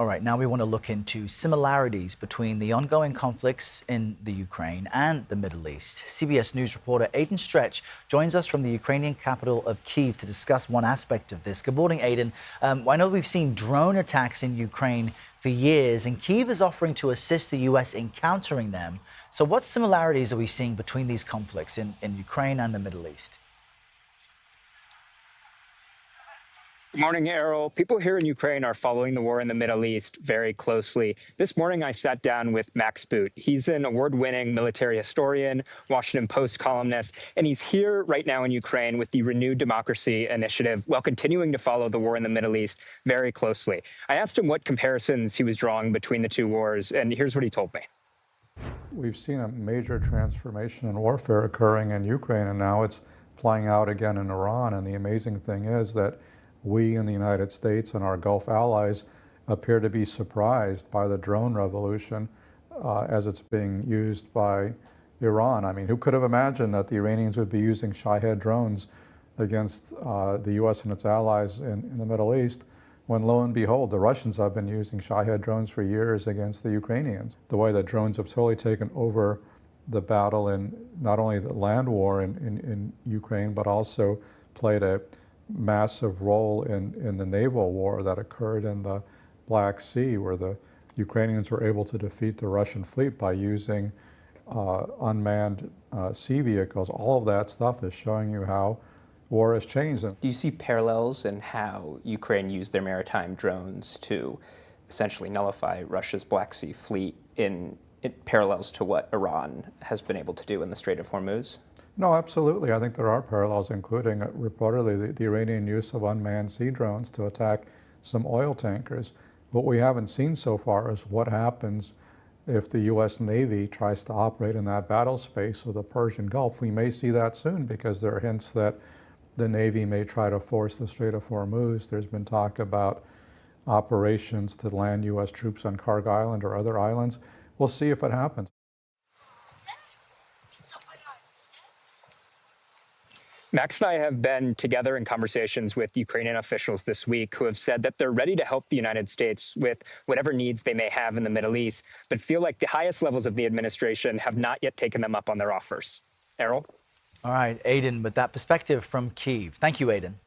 All right, now we want to look into similarities between the ongoing conflicts in the Ukraine and the Middle East. CBS News reporter Aidan Stretch joins us from the Ukrainian capital of Kyiv to discuss one aspect of this. Good morning, Aidan. I know we've seen drone attacks in Ukraine for years, and Kyiv is offering to assist the U.S. in countering them. So what similarities are we seeing between these conflicts in Ukraine and the Middle East? Good morning, Errol. People here in Ukraine are following the war in the Middle East very closely. This morning, I sat down with Max Boot. He's an award-winning military historian, Washington Post columnist, and he's here right now in Ukraine with the Renewed Democracy Initiative while continuing to follow the war in the Middle East very closely. I asked him what comparisons he was drawing between the two wars, and here's what he told me. We've seen a major transformation in warfare occurring in Ukraine, and now it's playing out again in Iran. And the amazing thing is that we in the United States and our Gulf allies appear to be surprised by the drone revolution as it's being used by Iran. I mean, who could have imagined that the Iranians would be using Shahed drones against the U.S. and its allies in the Middle East, when lo and behold, the Russians have been using Shahed drones for years against the Ukrainians. The way that drones have totally taken over the battle in not only the land war in Ukraine, but also played a massive role in the naval war that occurred in the Black Sea, where the Ukrainians were able to defeat the Russian fleet by using unmanned sea vehicles. All of that stuff is showing you how war has changed. Do you see parallels in how Ukraine used their maritime drones to essentially nullify Russia's Black Sea fleet in parallels to what Iran has been able to do in the Strait of Hormuz? No, absolutely. I think there are parallels, including reportedly the Iranian use of unmanned sea drones to attack some oil tankers. What we haven't seen so far is what happens if the U.S. Navy tries to operate in that battle space of the Persian Gulf. We may see that soon because there are hints that the Navy may try to force the Strait of Hormuz. There's been talk about operations to land U.S. troops on Kharg Island or other islands. We'll see if it happens. Max and I have been together in conversations with Ukrainian officials this week who have said that they're ready to help the United States with whatever needs they may have in the Middle East, but feel like the highest levels of the administration have not yet taken them up on their offers. Errol? All right, Aidan, with that perspective from Kyiv. Thank you, Aidan.